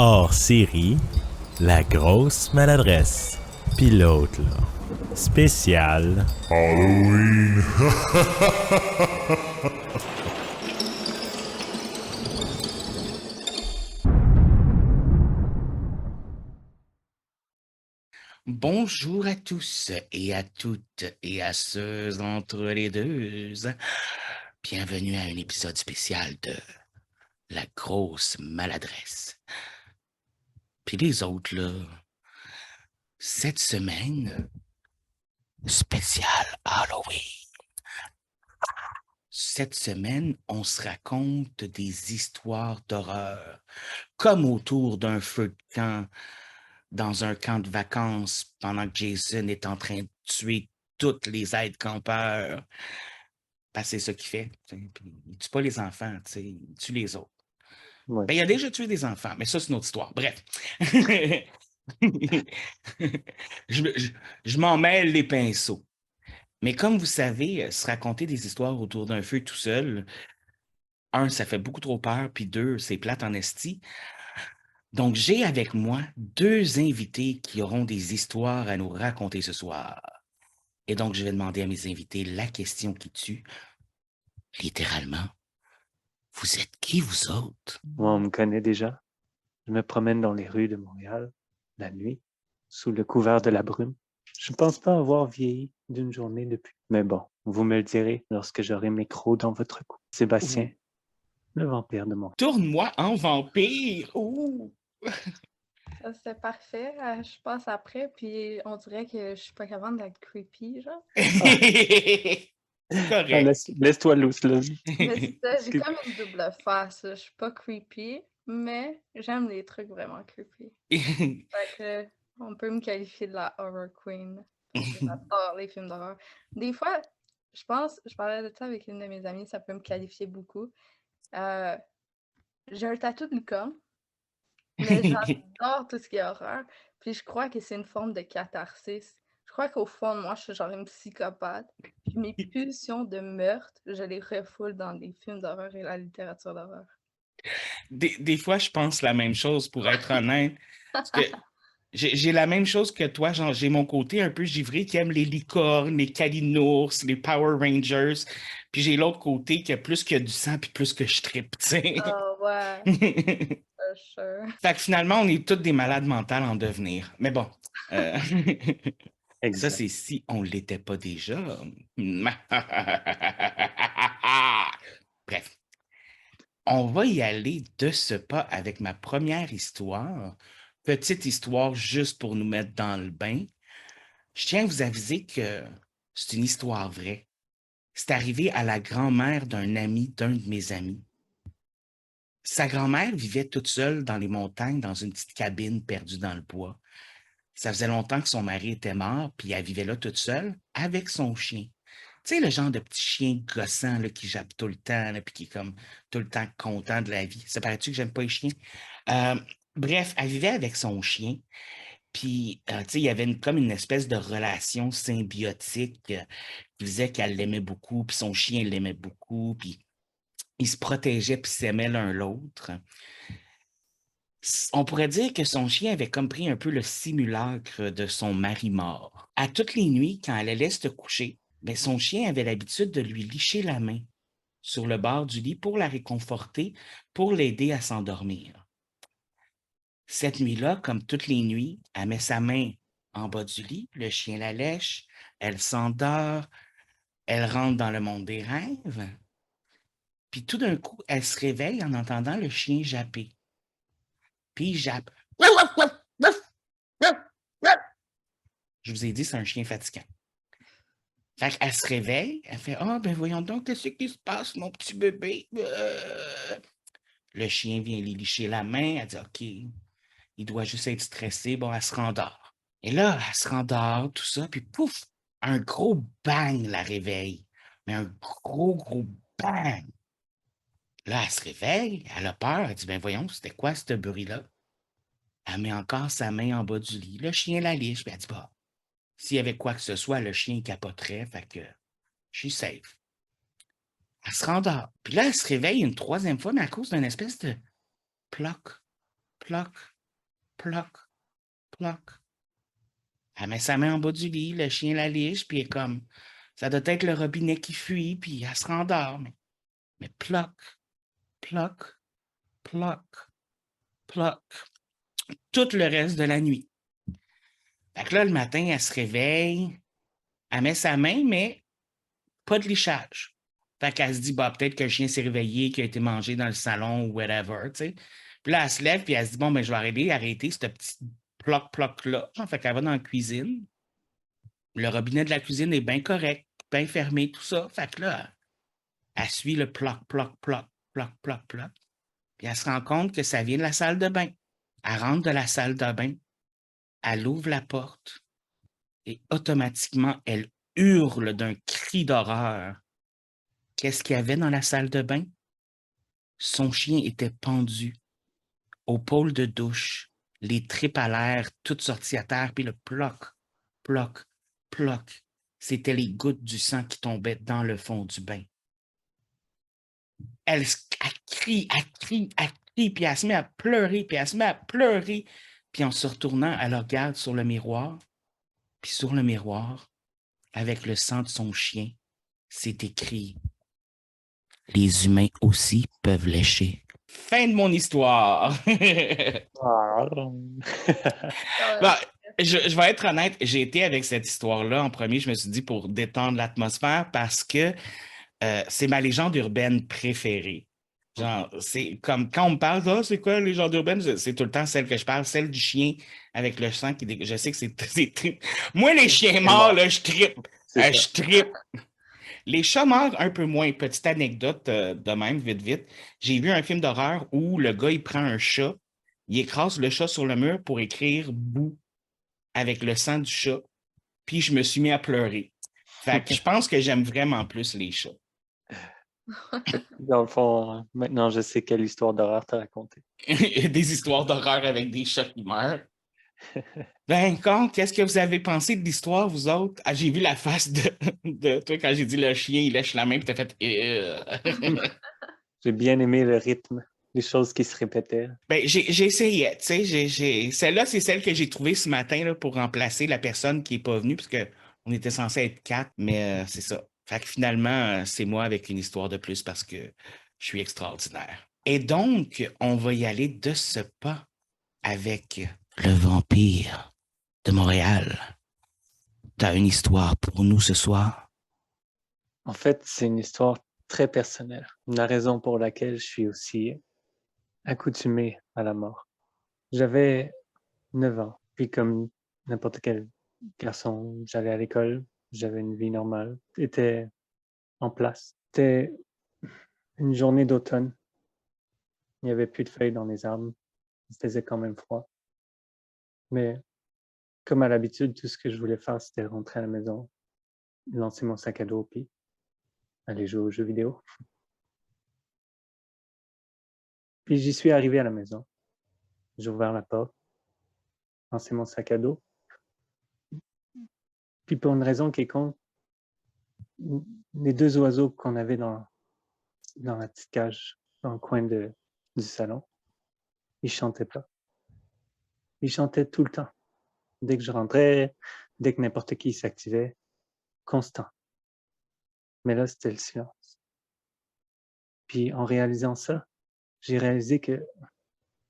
hors série, la grosse maladresse. Puis l'autre, là, spécial Halloween. Bonjour à tous et à toutes et à ceux entre les deux. Bienvenue à un épisode spécial de La grosse maladresse. Puis les autres, là, cette semaine, spécial Halloween. Cette semaine, on se raconte des histoires d'horreur, comme autour d'un feu de camp, dans un camp de vacances, pendant que Jason est en train de tuer tous les aides-campeurs. Parce que c'est ça qu'il fait. Puis, il tue pas les enfants, il tue les autres. Ouais. Ben, il a déjà tué des enfants, mais ça, c'est une autre histoire. Bref. je m'en mêle les pinceaux. Mais comme vous savez, se raconter des histoires autour d'un feu tout seul, un, ça fait beaucoup trop peur, puis deux, c'est plate en esti. Donc, j'ai avec moi deux invités qui auront des histoires à nous raconter ce soir. Et donc, je vais demander à mes invités la question qui tue. Littéralement, vous êtes qui, vous autres? Moi, on me connaît déjà. Je me promène dans les rues de Montréal, la nuit, sous le couvert de la brume. Je ne pense pas avoir vieilli d'une journée depuis. Mais bon, vous me le direz lorsque j'aurai mes crocs dans votre cou. Sébastien, le vampire de Montréal. Tourne-moi en vampire! Ouh! Ça, c'était parfait. Je passe après, puis on dirait que je suis pas capable d'être creepy, genre. Correct. Laisse-toi loose, là. Mais c'est ça, j'ai comme une double face. Je suis pas creepy, mais j'aime les trucs vraiment creepy. Fait que on peut me qualifier de la horror queen. J'adore les films d'horreur. Des fois, je parlais de ça avec une de mes amies, ça peut me qualifier beaucoup. J'ai un tatou de licorne. Mais j'adore tout ce qui est horreur. Puis je crois que c'est une forme de catharsis. Je crois qu'au fond de moi, je suis genre une psychopathe. Puis mes pulsions de meurtre, je les refoule dans les films d'horreur et la littérature d'horreur. Des fois, je pense la même chose, pour être honnête. Parce que j'ai la même chose que toi, genre, j'ai mon côté un peu givré qui aime les licornes, les calinours, les Power Rangers. Puis j'ai l'autre côté qui a plus que du sang puis plus que je trippe, tu sais. Oh ouais, for sure. Fait que finalement, on est tous des malades mentales en devenir. Mais bon, ça, Exact. c'est si on ne l'était pas déjà. Bref, on va y aller de ce pas avec ma première histoire. Petite histoire juste pour nous mettre dans le bain. Je tiens à vous aviser que c'est une histoire vraie. C'est arrivé à la grand-mère d'un ami d'un de mes amis. Sa grand-mère vivait toute seule dans les montagnes, dans une petite cabine perdue dans le bois. Ça faisait longtemps que son mari était mort, puis elle vivait là toute seule avec son chien. Tu sais, le genre de petit chien gossant là, qui jappe tout le temps, là, puis qui est comme tout le temps content de la vie. Ça paraît-tu que j'aime pas les chiens? Bref, elle vivait avec son chien, puis tu sais, il y avait comme une espèce de relation symbiotique qui faisait qu'elle l'aimait beaucoup, puis son chien l'aimait beaucoup, puis ils se protégeaient, puis s'aimaient l'un l'autre. On pourrait dire que son chien avait comme pris un peu le simulacre de son mari mort. À toutes les nuits, quand elle allait se coucher, ben son chien avait l'habitude de lui licher la main sur le bord du lit pour la réconforter, pour l'aider à s'endormir. Cette nuit-là, comme toutes les nuits, elle met sa main en bas du lit, le chien la lèche, elle s'endort, elle rentre dans le monde des rêves, puis tout d'un coup, elle se réveille en entendant le chien japper. Puis il jappe. Je vous ai dit, c'est un chien fatigant. Fait qu'elle se réveille, elle fait « Ah, ben voyons donc, qu'est-ce qui se passe, mon petit bébé? » Le chien vient lui licher la main, elle dit « OK, il doit juste être stressé. » Bon, elle se rendort. Et là, elle se rendort, tout ça, puis pouf, un gros bang la réveille. Mais un gros bang. Là, elle se réveille, elle a peur, elle dit « Ben voyons, c'était quoi ce bruit-là? » Elle met encore sa main en bas du lit. Le chien la liche, puis elle dit « Bah, s'il y avait quoi que ce soit, le chien capoterait, fait que je suis safe. » Elle se rendort. Puis là, elle se réveille une troisième fois, mais à cause d'une espèce de ploc, ploc, ploc, ploc. Elle met sa main en bas du lit, le chien la liche, puis elle est comme, ça doit être le robinet qui fuit, puis elle se rendort. Mais ploc, ploc, ploc, ploc. Tout le reste de la nuit. Fait que là, le matin, elle se réveille, elle met sa main, mais pas de lichage. Fait qu'elle se dit, bah, peut-être que le chien s'est réveillé, qu'il a été mangé dans le salon ou whatever, tu sais. Puis là, elle se lève, puis elle se dit, bon, ben, je vais arrêter ce petit ploc-ploc-là. Fait qu'elle va dans la cuisine. Le robinet de la cuisine est bien correct, bien fermé, tout ça. Fait que là, elle suit le ploc-ploc-ploc, ploc-ploc-ploc. Puis elle se rend compte que ça vient de la salle de bain. Elle rentre de la salle de bain, elle ouvre la porte et automatiquement, elle hurle d'un cri d'horreur. Qu'est-ce qu'il y avait dans la salle de bain? Son chien était pendu au pôle de douche, les tripes à l'air, toutes sorties à terre, puis le ploc, ploc, ploc. C'était les gouttes du sang qui tombaient dans le fond du bain. Elle crie, puis elle se met à pleurer, puis elle se met à pleurer. Puis en se retournant, elle regarde sur le miroir, puis sur le miroir, avec le sang de son chien, c'est écrit « Les humains aussi peuvent lécher ». Fin de mon histoire. Bon, je vais être honnête, j'ai été avec cette histoire-là en premier, je me suis dit pour détendre l'atmosphère parce que c'est ma légende urbaine préférée. Genre, c'est comme quand on me parle, ah, c'est quoi la légende urbaine? C'est tout le temps celle que je parle, celle du chien avec le sang qui je sais que c'est moi, les chiens morts, là, je trippe. Je trippe. Les chats morts, un peu moins. Petite anecdote de même, vite, vite. J'ai vu un film d'horreur où le gars, il prend un chat, il écrase le chat sur le mur pour écrire boue avec le sang du chat, puis je me suis mis à pleurer. Fait que je pense que j'aime vraiment plus les chats. Dans le fond, maintenant, je sais quelle histoire d'horreur t'as raconté. Des histoires d'horreur avec des chats qui meurent. Ben, qu'est-ce que vous avez pensé de l'histoire, vous autres? Ah, j'ai vu la face de toi quand j'ai dit le chien, il lèche la main, puis t'as fait... J'ai bien aimé le rythme, les choses qui se répétaient. Ben, j'ai essayé, tu sais, celle-là, c'est celle que j'ai trouvée ce matin là, pour remplacer la personne qui n'est pas venue, parce qu'on était censé être 4, mais c'est ça. Fait que finalement, c'est moi avec une histoire de plus parce que je suis extraordinaire. Et donc, on va y aller de ce pas avec le vampire de Montréal. T'as une histoire pour nous ce soir? En fait, c'est une histoire très personnelle. La raison pour laquelle je suis aussi accoutumé à la mort. J'avais 9 ans, puis comme n'importe quel garçon, j'allais à l'école, j'avais une vie normale, était en place. C'était une journée d'automne. Il n'y avait plus de feuilles dans les arbres. Il faisait quand même froid. Mais comme à l'habitude, tout ce que je voulais faire, c'était rentrer à la maison, lancer mon sac à dos, puis aller jouer aux jeux vidéo. Puis j'y suis arrivé à la maison. J'ai ouvert la porte, lancé mon sac à dos. Puis pour une raison quelconque, les 2 oiseaux qu'on avait dans la petite cage, dans le coin du salon, ils chantaient pas. Ils chantaient tout le temps. Dès que je rentrais, dès que n'importe qui s'activait, constant. Mais là, c'était le silence. Puis en réalisant ça, j'ai réalisé que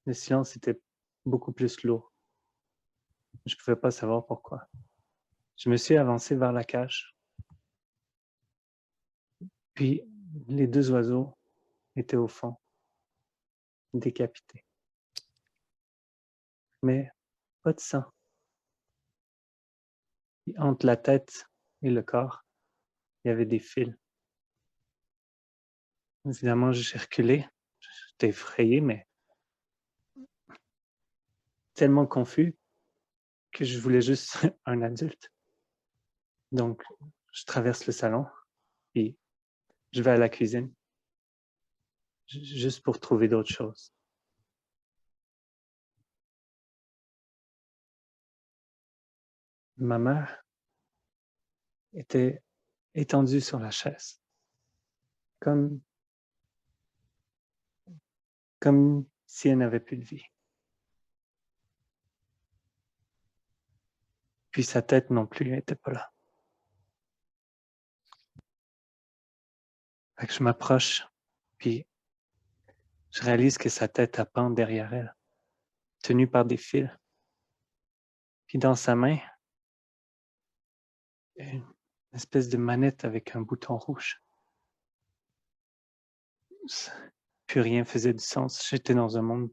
le silence était beaucoup plus lourd. Je ne pouvais pas savoir pourquoi. Je me suis avancé vers la cage. Puis les 2 oiseaux étaient au fond, décapités. Mais pas de sang. Puis entre la tête et le corps, il y avait des fils. Évidemment, j'ai reculé. J'étais effrayé, mais tellement confus que je voulais juste un adulte. Donc, je traverse le salon, puis je vais à la cuisine, juste pour trouver d'autres choses. Ma mère était étendue sur la chaise, comme si elle n'avait plus de vie. Puis sa tête non plus n'était pas là. Fait que je m'approche, puis je réalise que sa tête pend derrière elle, tenue par des fils. Puis dans sa main, une espèce de manette avec un bouton rouge. Plus rien faisait du sens. J'étais dans un monde.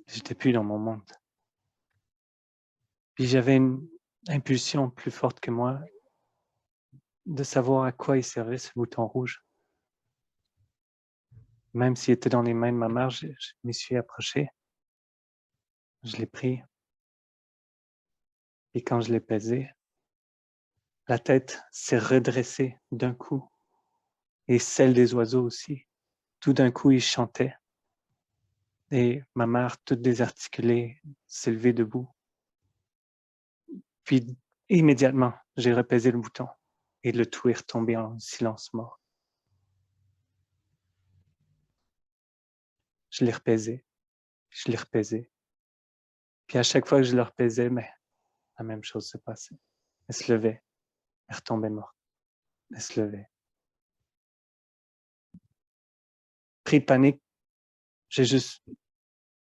J'étais plus dans mon monde. Puis j'avais une impulsion plus forte que moi de savoir à quoi il servait ce bouton rouge. Même s'il était dans les mains de ma mère, je m'y suis approché. Je l'ai pris. Et quand je l'ai pesé, la tête s'est redressée d'un coup. Et celle des oiseaux aussi. Tout d'un coup, ils chantaient. Et ma mère, toute désarticulée, s'est levée debout. Puis, immédiatement, j'ai repesé le bouton. Et le tout est retombé en silence mort. Je l'ai repaisé. Je l'ai repaisé. Puis à chaque fois que je le repaisais, mais la même chose se passait. Elle se levait. Elle retombait morte. Elle se levait. Pris de panique, j'ai juste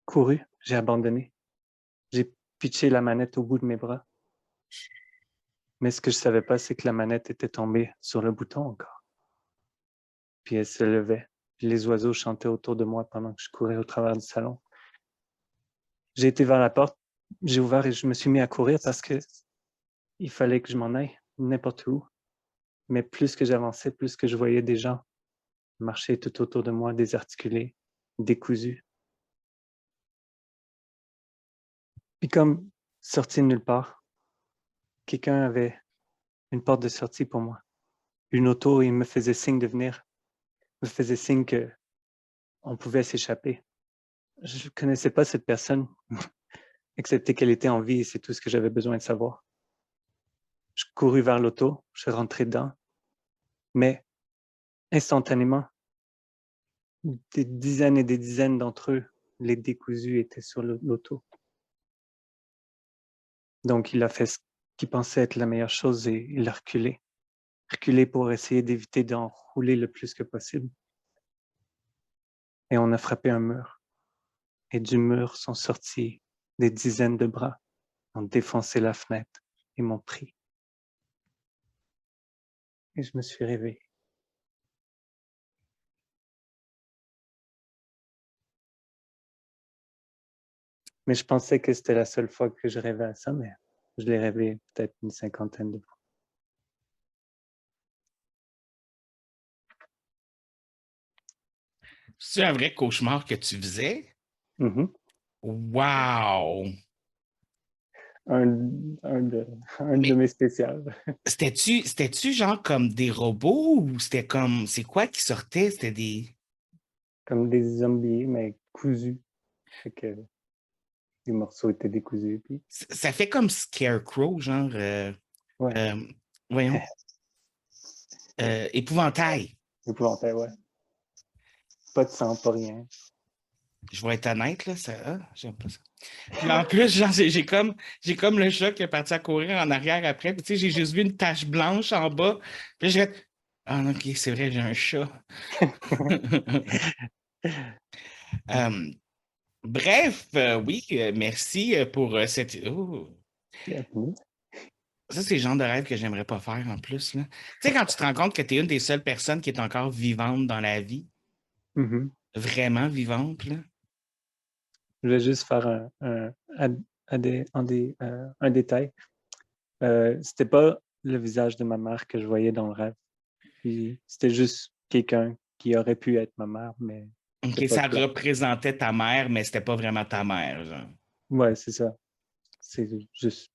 couru. J'ai abandonné. J'ai pitché la manette au bout de mes bras. Mais ce que je savais pas, c'est que la manette était tombée sur le bouton encore. Puis elle se levait. Puis les oiseaux chantaient autour de moi pendant que je courais au travers du salon. J'ai été vers la porte, j'ai ouvert et je me suis mis à courir parce que il fallait que je m'en aille n'importe où. Mais plus que j'avançais, plus que je voyais des gens marcher tout autour de moi, désarticulés, décousus. Puis comme sorti de nulle part, quelqu'un avait une porte de sortie pour moi. Une auto, il me faisait signe de venir, me faisait signe que on pouvait s'échapper. Je ne connaissais pas cette personne, excepté qu'elle était en vie et c'est tout ce que j'avais besoin de savoir. Je courus vers l'auto, je suis rentré dedans, mais instantanément, des dizaines et des dizaines d'entre eux, les décousus, étaient sur l'auto. Donc, il a fait ce qu'il pensait être la meilleure chose et il a reculé. Reculé pour essayer d'éviter d'en rouler le plus que possible. Et on a frappé un mur. Et du mur sont sortis des dizaines de bras, ont défoncé la fenêtre et m'ont pris. Et je me suis réveillé. Mais je pensais que c'était la seule fois que je rêvais à ça, mais je l'ai rêvé peut-être une 50aine de fois. C'est un vrai cauchemar que tu faisais? Mm-hmm. Wow! Un de mes spéciales. C'était-tu genre comme des robots ou c'était comme, c'est quoi qui sortait? C'était des... Comme des zombies, mais cousus. Fait que les morceaux étaient décousus. Puis... Ça fait comme Scarecrow, genre, ouais. Voyons, épouvantail. Épouvantail, ouais. Pas de sang, pas rien. Je vais être honnête, là, j'aime pas ça. Puis en plus, genre, j'ai comme le chat qui est parti à courir en arrière après. Puis, tu sais, j'ai juste vu une tache blanche en bas. Puis je vais ah, ok, c'est vrai, j'ai un chat. Bref, oui, merci pour cette. Oh. Ça, c'est le genre de rêve que j'aimerais pas faire en plus. Là. Tu sais, quand tu te rends compte que tu es une des seules personnes qui est encore vivante dans la vie, vraiment vivante, là. Je vais juste faire un détail. C'était pas le visage de ma mère que je voyais dans le rêve. C'était juste quelqu'un qui aurait pu être ma mère, mais... OK, ça représentait ta mère, mais c'était pas vraiment ta mère, genre. Ouais, c'est ça. C'est juste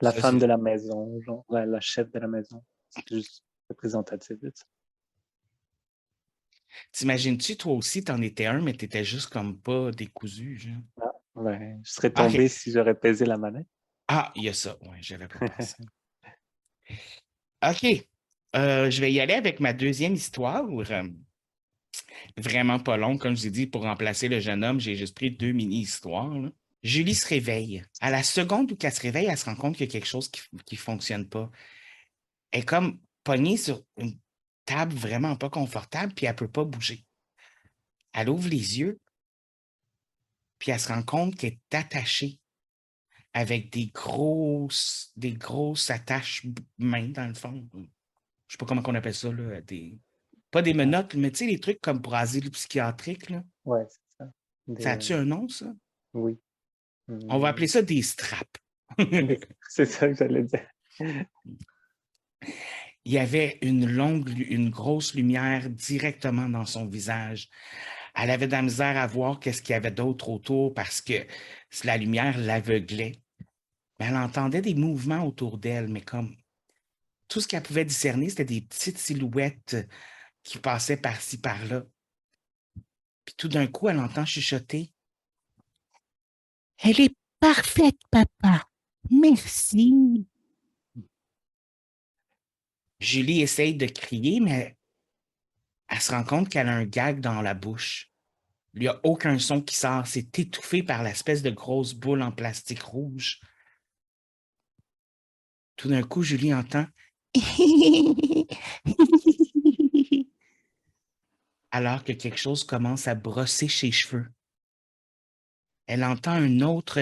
la femme de la maison, genre la chef de la maison. C'est juste représentatif de ça. T'imagines-tu, toi aussi, t'en étais un, mais t'étais juste comme pas décousu, genre? Ah, ouais, je serais tombé si j'aurais pesé la manette. Ah, il y a ça. Oui, j'avais pas pensé. OK. Je vais y aller avec ma deuxième histoire. Vraiment pas long, comme je vous ai dit, pour remplacer le jeune homme, j'ai juste pris 2 mini-histoires. Là. Julie se réveille. À la seconde où elle se réveille, elle se rend compte qu'il y a quelque chose qui ne fonctionne pas. Elle est comme pognée sur une table vraiment pas confortable, puis elle ne peut pas bouger. Elle ouvre les yeux, puis elle se rend compte qu'elle est attachée avec des grosses attaches mains, dans le fond. Je ne sais pas comment on appelle ça, là, pas des menottes, mais tu sais, les trucs comme pour asile psychiatrique, là. Ouais, c'est ça. Ça a-tu un nom, ça? Oui. On va appeler ça des straps. C'est ça que j'allais dire. Il y avait une grosse lumière directement dans son visage. Elle avait de la misère à voir qu'est-ce qu'il y avait d'autre autour parce que la lumière l'aveuglait. Mais elle entendait des mouvements autour d'elle, mais comme tout ce qu'elle pouvait discerner, c'était des petites silhouettes qui passaient par-ci, par-là. Puis tout d'un coup, elle entend chuchoter. Elle est parfaite, papa. Merci. Julie essaye de crier, mais elle se rend compte qu'elle a un gag dans la bouche. Il n'y a aucun son qui sort. C'est étouffé par l'espèce de grosse boule en plastique rouge. Tout d'un coup, Julie entend alors que quelque chose commence à brosser ses cheveux. Elle entend un autre,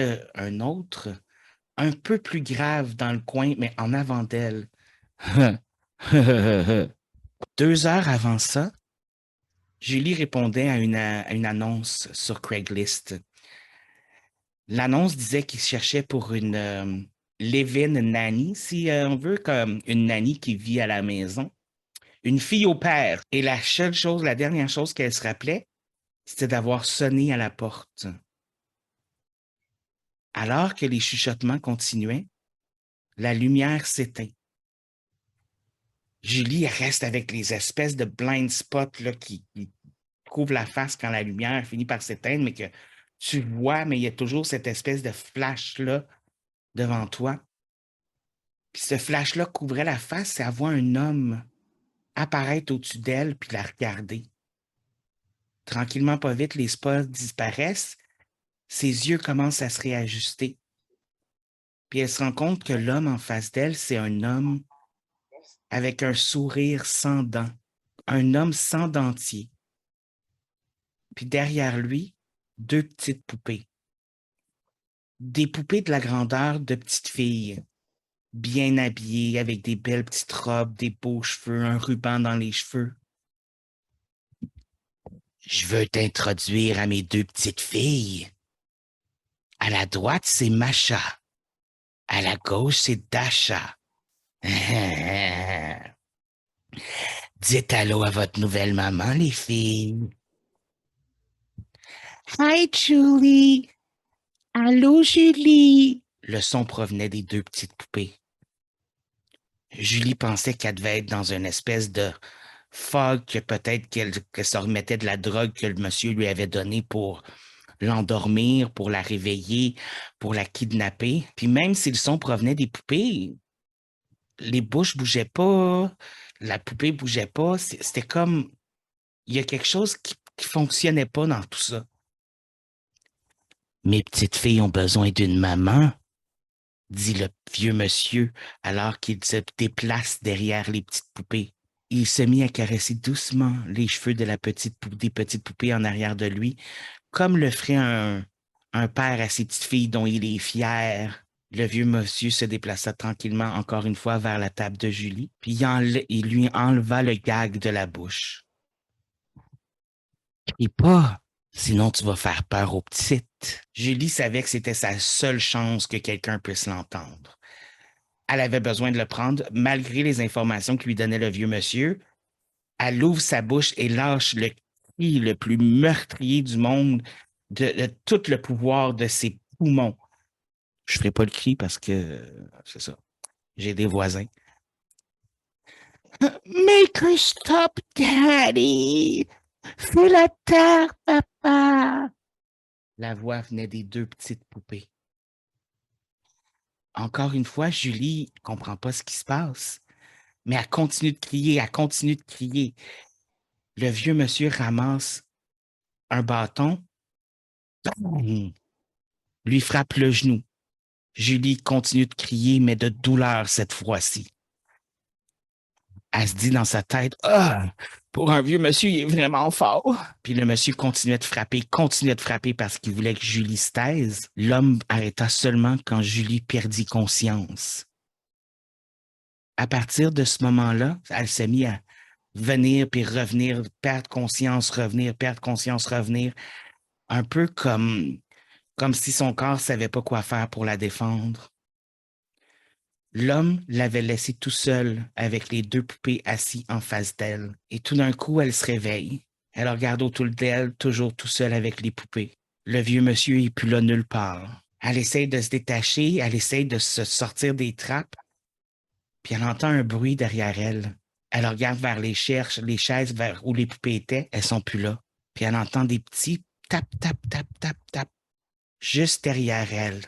un peu plus grave dans le coin, mais en avant d'elle. 2 heures avant ça, Julie répondait à une annonce sur Craigslist. L'annonce disait qu'il cherchait pour une live-in nanny, si on veut, comme une nanny qui vit à la maison, une fille au père. Et la dernière chose qu'elle se rappelait, c'était d'avoir sonné à la porte. Alors que les chuchotements continuaient, la lumière s'éteint. Julie reste avec les espèces de blind spots là, qui couvrent la face quand la lumière finit par s'éteindre, mais que tu vois, mais il y a toujours cette espèce de flash-là devant toi. Puis ce flash-là couvrait la face et elle voit un homme apparaître au-dessus d'elle puis la regarder. Tranquillement, pas vite, les spots disparaissent. Ses yeux commencent à se réajuster. Puis elle se rend compte que l'homme en face d'elle, c'est un homme avec un sourire sans dents. Un homme sans dentier. Puis derrière lui, 2 petites poupées. Des poupées de la grandeur de petites filles, bien habillées, avec des belles petites robes, des beaux cheveux, un ruban dans les cheveux. Je veux t'introduire à mes 2 petites filles. À la droite, c'est Masha. À la gauche, c'est Dasha. Dites allô à votre nouvelle maman, les filles. Hi, Julie. Allô, Julie. Le son provenait des 2 petites poupées. Julie pensait qu'elle devait être dans une espèce de fog, que peut-être qu'elle se remettait de la drogue que le monsieur lui avait donnée pour l'endormir, pour la réveiller, pour la kidnapper. Puis même si le son provenait des poupées, les bouches bougeaient pas, la poupée bougeait pas. C'était comme, il y a quelque chose qui fonctionnait pas dans tout ça. Mes petites filles ont besoin d'une maman, dit le vieux monsieur alors qu'il se déplace derrière les petites poupées. Il se mit à caresser doucement les cheveux de des petites poupées en arrière de lui, comme le ferait un père à ses petites filles dont il est fier. Le vieux monsieur se déplaça tranquillement encore une fois vers la table de Julie, puis il lui enleva le gag de la bouche. Crie pas, sinon tu vas faire peur aux petites. Julie savait que c'était sa seule chance que quelqu'un puisse l'entendre. Elle avait besoin de le prendre, malgré les informations que lui donnait le vieux monsieur. Elle ouvre sa bouche et lâche le cri le plus meurtrier du monde de tout le pouvoir de ses poumons. Je ferai pas le cri parce que c'est ça. J'ai des voisins. Make her stop, Daddy! Fais la terre, papa! La voix venait des 2 petites poupées. Encore une fois, Julie comprend pas ce qui se passe, mais elle continue de crier, elle continue de crier. Le vieux monsieur ramasse un bâton. Boum! lui frappe le genou. Julie continue de crier, mais de douleur cette fois-ci. Elle se dit dans sa tête, « Ah, pour un vieux monsieur, il est vraiment fort. » Puis le monsieur continuait de frapper parce qu'il voulait que Julie se taise. L'homme arrêta seulement quand Julie perdit conscience. À partir de ce moment-là, elle s'est mise à venir puis revenir, perdre conscience, revenir, un peu comme si son corps savait pas quoi faire pour la défendre. L'homme l'avait laissée tout seul avec les deux poupées assis en face d'elle. Et tout d'un coup, elle se réveille. Elle regarde autour d'elle, toujours tout seul avec les poupées. Le vieux monsieur n'est plus là nulle part. Elle essaye de se détacher, elle essaye de se sortir des trappes, puis elle entend un bruit derrière elle. Elle regarde vers les chaises vers où les poupées étaient, elles sont plus là. Puis elle entend des petits tap, tap, tap, tap, tap, juste derrière elle.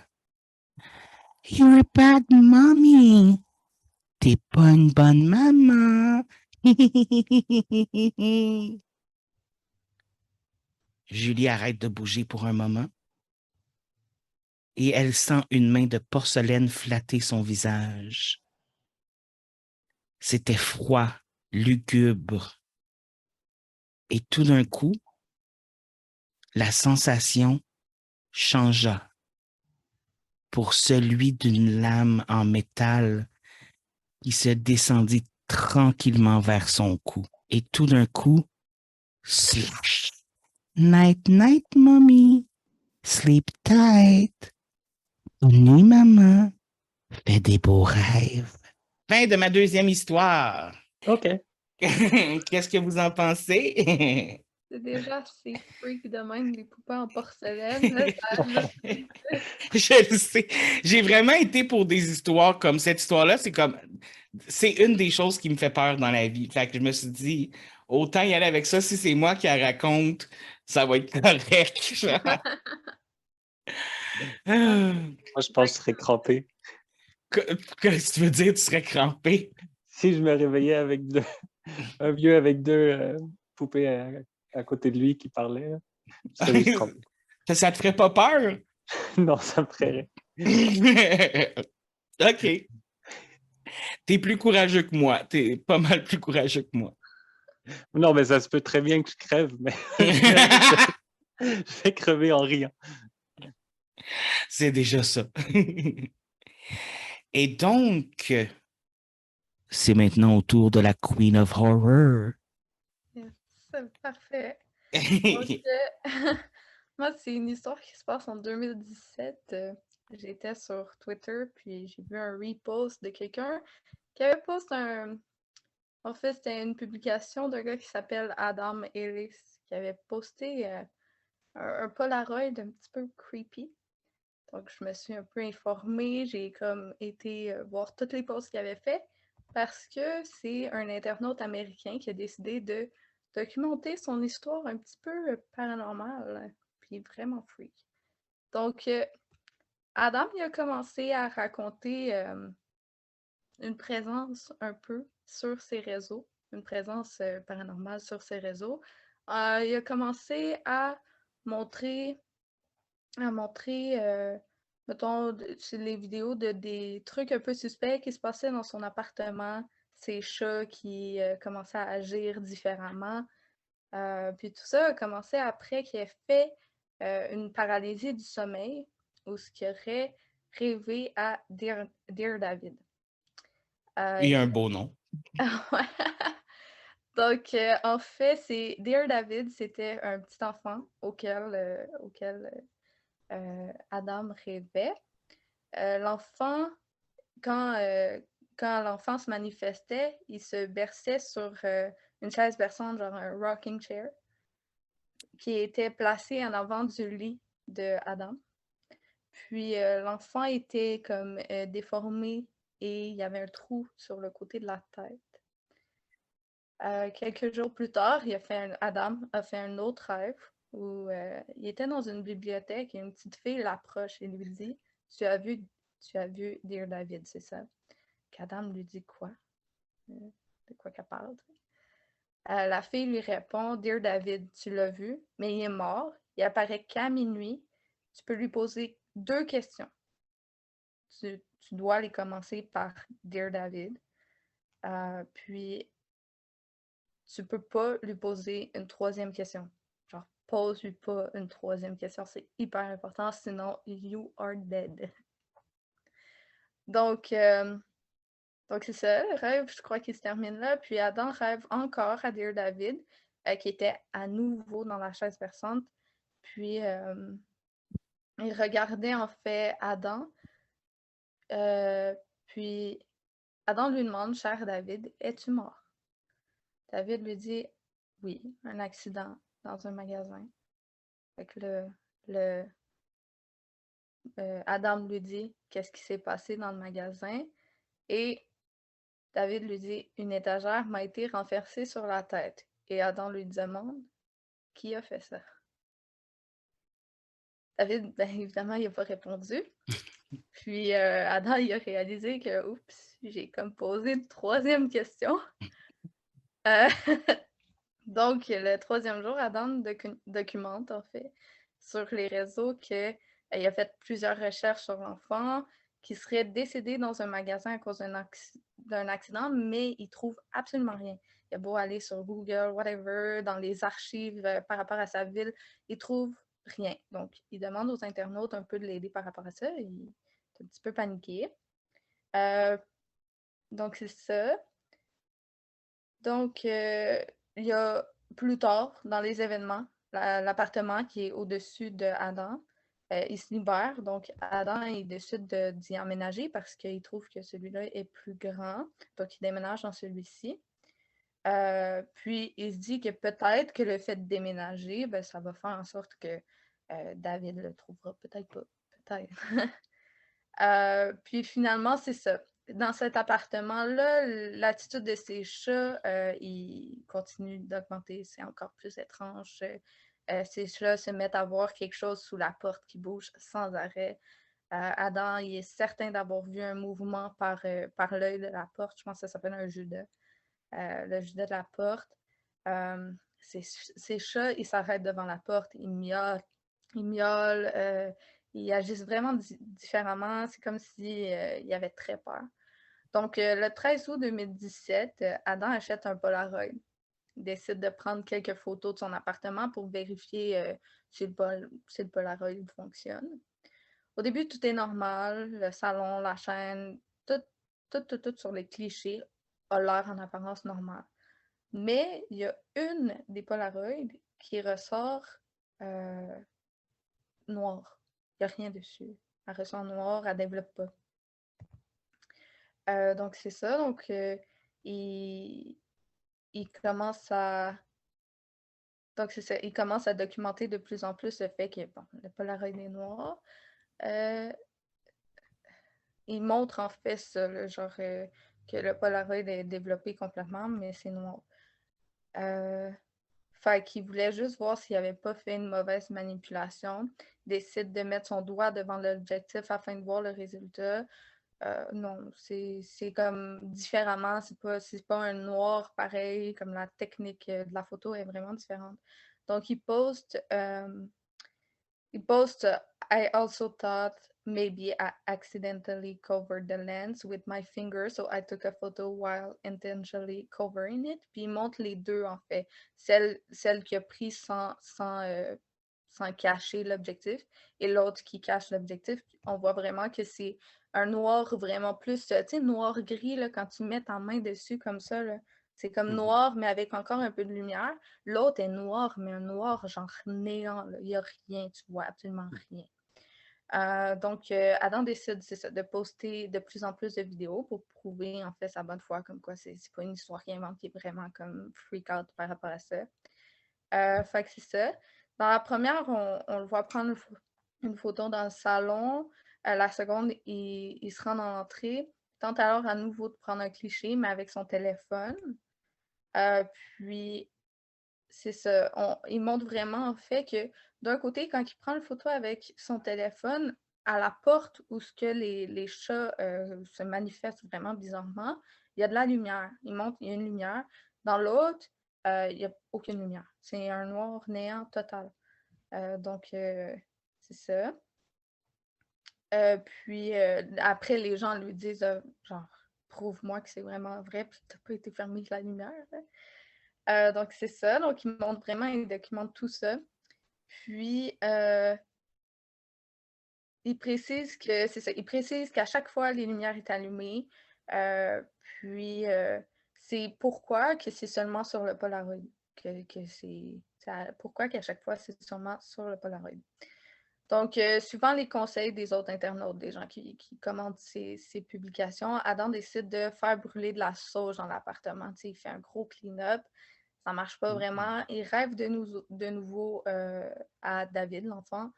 You're a bad mommy. T'es pas une bonne maman. Julie arrête de bouger pour un moment et elle sent une main de porcelaine flatter son visage. C'était froid, lugubre. Et tout d'un coup, la sensation changea pour celui d'une lame en métal qui se descendit tranquillement vers son cou. Et tout d'un coup, slash. Night, night, mommy. Sleep tight. Bonne nuit, maman. Fais des beaux rêves. Fin de ma deuxième histoire. OK. Qu'est-ce que vous en pensez? C'est déjà assez freak de même, les poupées en porcelaine. Là, ça ajoute... Je le sais. J'ai vraiment été pour des histoires comme cette histoire-là. C'est une des choses qui me fait peur dans la vie. Fait que je me suis dit, autant y aller avec ça. Si c'est moi qui la raconte, ça va être correct. Moi, je pense que je serais crampé. Qu'est-ce que tu veux dire, tu serais crampé? Si je me réveillais avec un vieux avec deux poupées à côté de lui qui parlaient, là, je serais juste crampé. Ça te ferait pas peur? Non, ça me ferait rien. OK. T'es plus courageux que moi. T'es pas mal plus courageux que moi. Non, mais ça se peut très bien que je crève, mais je vais crever en riant. C'est déjà ça. Et donc, c'est maintenant au tour de la Queen of Horror. Yes, c'est parfait. Donc, moi, c'est une histoire qui se passe en 2017. J'étais sur Twitter, puis j'ai vu un repost de quelqu'un qui avait posté un... En fait, c'était une publication d'un gars qui s'appelle Adam Ellis, qui avait posté un Polaroid un petit peu creepy. Donc, je me suis un peu informée, j'ai comme été voir toutes les posts qu'il avait fait parce que c'est un internaute américain qui a décidé de documenter son histoire un petit peu paranormale, puis vraiment freak. Donc, Adam, il a commencé à raconter une présence un peu sur ses réseaux, une présence paranormale sur ses réseaux. Il a commencé à montrer mettons, sur les vidéos de des trucs un peu suspects qui se passaient dans son appartement, ses chats qui commençaient à agir différemment. Puis tout ça a commencé après qu'il ait fait une paralysie du sommeil ou ce qui aurait rêvé à Dear David. Il y a un beau nom. Donc, en fait, Dear David, c'était un petit enfant auquel Adam rêvait. L'enfant, quand, quand l'enfant se manifestait, il se berçait sur une chaise berçante, genre un rocking chair, qui était placé en avant du lit de Adam. Puis l'enfant était comme déformé et il y avait un trou sur le côté de la tête. Quelques jours plus tard, Adam a fait un autre rêve où il était dans une bibliothèque et une petite fille l'approche et lui dit « Tu as vu Dear David, c'est ça? » Qu'Adam lui dit « Quoi? De quoi qu'elle parle? » La fille lui répond « Dear David, tu l'as vu, mais il est mort. Il apparaît qu'à minuit. tu peux lui poser 2 questions. Tu dois les commencer par « Dear David ». Puis, tu peux pas lui poser une 3e question. Genre, pose-lui pas une 3e question. C'est hyper important, sinon you are dead. Donc c'est ça, le rêve, je crois qu'il se termine là. Puis Adam rêve encore à Dear David, qui était à nouveau dans la chaise berçante. Puis il regardait en fait Adam. Puis Adam lui demande, cher David, es-tu mort? David lui dit, oui, un accident dans un magasin. Fait que Adam lui dit, qu'est-ce qui s'est passé dans le magasin? Et David lui dit, une étagère m'a été renversée sur la tête. Et Adam lui demande, qui a fait ça? David, bien évidemment, il n'a pas répondu. Puis Adam, il a réalisé que, oups, j'ai comme posé une 3e question. Donc, le 3e jour, Adam documente, en fait, sur les réseaux qu'il a fait plusieurs recherches sur l'enfant qui serait décédé dans un magasin à cause d'un accident, mais il trouve absolument rien. Il a beau aller sur Google, whatever, dans les archives par rapport à sa ville, il trouve rien. Donc, il demande aux internautes un peu de l'aider par rapport à ça. Il est un petit peu paniqué. Donc, c'est ça. Donc, il y a plus tard, dans les événements, l'appartement qui est au-dessus de Adam, il se libère. Donc, Adam, il décide d'y emménager parce qu'il trouve que celui-là est plus grand. Donc, il déménage dans celui-ci. Puis, il se dit que peut-être que le fait de déménager, ben, ça va faire en sorte que David le trouvera. Peut-être pas. Peut-être. Puis, finalement, c'est ça. Dans cet appartement-là, l'attitude de ces chats, il continue d'augmenter. C'est encore plus étrange. Ces chats se mettent à voir quelque chose sous la porte qui bouge sans arrêt. Adam, il est certain d'avoir vu un mouvement par l'œil de la porte. Je pense que ça s'appelle un judas. Le judas de la porte. Ces chats, ils s'arrêtent devant la porte, ils miaulent, ils agissent vraiment différemment. C'est comme s'ils avaient très peur. Donc, le 13 août 2017, Adam achète un Polaroid. Il décide de prendre quelques photos de son appartement pour vérifier si le Polaroid fonctionne. Au début, tout est normal. Le salon, la chaîne, tout sur les clichés a l'air en apparence normale. Mais il y a une des Polaroids qui ressort noire. Il n'y a rien dessus. Elle ressort noire, elle ne développe pas. Donc, c'est ça. Donc, il commence à... Donc, c'est ça. Il commence à documenter de plus en plus le fait que, bon, le Polaroid est noir. Il montre, en fait, ça, là, genre, que le Polaroid est développé complètement, mais c'est noir. Fait qu'il voulait juste voir s'il n'avait pas fait une mauvaise manipulation. Il décide de mettre son doigt devant l'objectif afin de voir le résultat. Non, c'est comme différemment, c'est pas un noir pareil, comme la technique de la photo est vraiment différente. Donc, il poste I also thought maybe I accidentally covered the lens with my finger, so I took a photo while intentionally covering it. Puis il montre les deux, en fait. Celle qui a pris sans cacher l'objectif et l'autre qui cache l'objectif. On voit vraiment que c'est un noir vraiment plus, tu sais, noir-gris, là, quand tu mets ta main dessus comme ça, là. C'est comme noir, mais avec encore un peu de lumière. L'autre est noir, mais un noir genre néant. Il n'y a rien, tu vois absolument rien. Donc, Adam décide, c'est ça, de poster de plus en plus de vidéos pour prouver en fait sa bonne foi, comme quoi c'est pas une histoire qui invente, qui est vraiment comme freak out par rapport à ça. Fait que c'est ça. Dans la première, on le voit prendre une photo dans le salon. La seconde, il se rend dans l'entrée. Tente alors à nouveau de prendre un cliché, mais avec son téléphone. Puis, c'est ça. Il montre vraiment en fait que d'un côté, quand il prend une photo avec son téléphone, à la porte où ce que les chats se manifestent vraiment bizarrement, il y a de la lumière. Il montre qu'il y a une lumière. Dans l'autre, il n'y a aucune lumière. C'est un noir néant total. Donc, c'est ça. Puis après, les gens lui disent genre, prouve-moi que c'est vraiment vrai, puis que t'as pas été fermé de la lumière. Donc, c'est ça. Donc, il montre vraiment, il documente tout ça. Puis, il précise que c'est ça. Il précise qu'à chaque fois, les lumières est allumées. Puis, c'est pourquoi que c'est seulement sur le Polaroid. Pourquoi qu'à chaque fois, c'est seulement sur le Polaroid. Donc, suivant les conseils des autres internautes, des gens qui commentent ces publications, Adam décide de faire brûler de la sauge dans l'appartement. Il fait un gros clean-up. Ça ne marche pas vraiment. Il rêve de nouveau à David, l'enfant.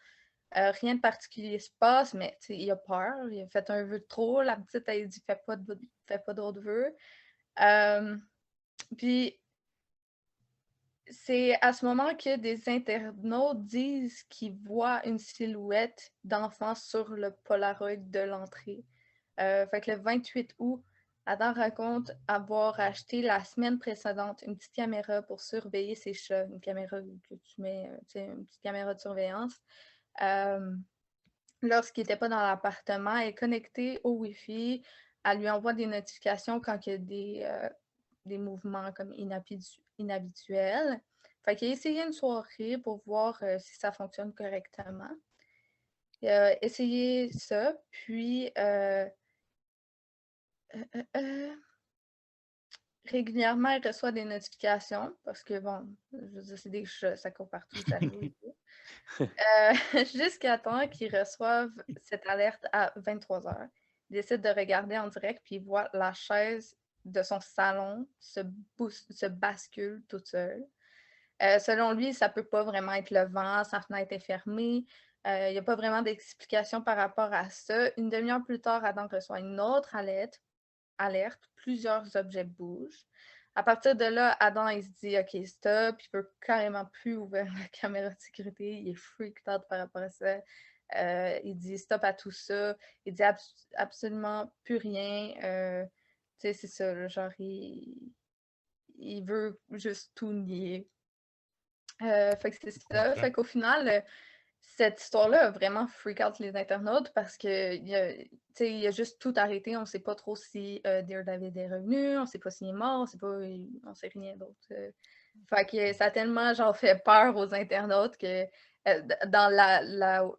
Rien de particulier se passe, mais il a peur. Il a fait un vœu de trop. La petite, elle dit fais pas d'autres vœux. Puis, c'est à ce moment que des internautes disent qu'ils voient une silhouette d'enfant sur le Polaroid de l'entrée. Fait que le 28 août, Adam raconte avoir acheté la semaine précédente une petite caméra pour surveiller ses chats, une caméra que tu mets, une petite caméra de surveillance. Lorsqu'il n'était pas dans l'appartement, elle est connectée au Wi-Fi. Elle lui envoie des notifications quand il y a des mouvements comme inhabituels. Fait qu'il a essayé une soirée pour voir si ça fonctionne correctement. Il a essayé ça, puis régulièrement, il reçoit des notifications parce que, bon, je veux dire, c'est des chats, ça court partout, ça joue. Jusqu'à temps qu'il reçoive cette alerte à 23h. Il décide de regarder en direct, puis il voit la chaise de son salon se bascule toute seule. Selon lui, ça ne peut pas vraiment être le vent, sa fenêtre est fermée. Il n'y a pas vraiment d'explication par rapport à ça. Une demi-heure plus tard, Adam reçoit une autre alerte. Plusieurs objets bougent. À partir de là, Adam, il se dit « OK, stop », il ne peut carrément plus ouvrir la caméra de sécurité, il est freaked out par rapport à ça. Il dit « Stop à tout ça », il dit absolument plus rien. Tu sais, c'est ça, là, genre, il veut juste tout nier. Fait que c'est ça. Fait qu'au final, cette histoire-là a vraiment freak out les internautes parce que il a juste tout arrêté. On ne sait pas trop si Dear David est revenu, on ne sait pas s'il est mort, on ne sait rien d'autre. Fait que ça a tellement genre fait peur aux internautes que dans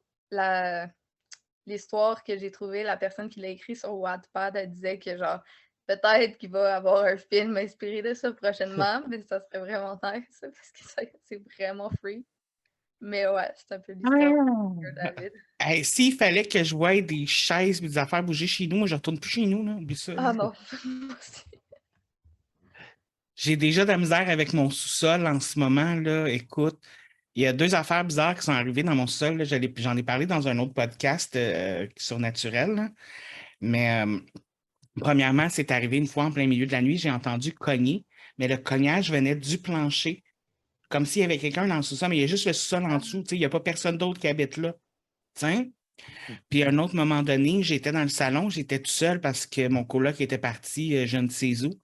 l'histoire que j'ai trouvée, la personne qui l'a écrit sur Wattpad, elle disait que genre peut-être qu'il va avoir un film inspiré de ça prochainement, mais ça serait vraiment nice parce que c'est vraiment freak. Mais ouais, c'est un peu l'histoire de David. Hey, s'il fallait que je voie des chaises et des affaires bouger chez nous, moi, je retourne plus chez nous, là. Oublie ça. Ah non, moi aussi. J'ai déjà de la misère avec mon sous-sol en ce moment, là. Écoute, il y a 2 affaires bizarres qui sont arrivées dans mon sous-sol. J'en ai parlé dans un autre podcast surnaturel, là. Mais premièrement, c'est arrivé une fois en plein milieu de la nuit, j'ai entendu cogner, mais le cognage venait du plancher, comme s'il y avait quelqu'un dans le sous-sol, mais il y a juste le sous-sol en dessous, tu sais, il n'y a pas personne d'autre qui habite là. T'sais? Puis à un autre moment donné, j'étais dans le salon, j'étais tout seul parce que mon coloc était parti, je ne sais où.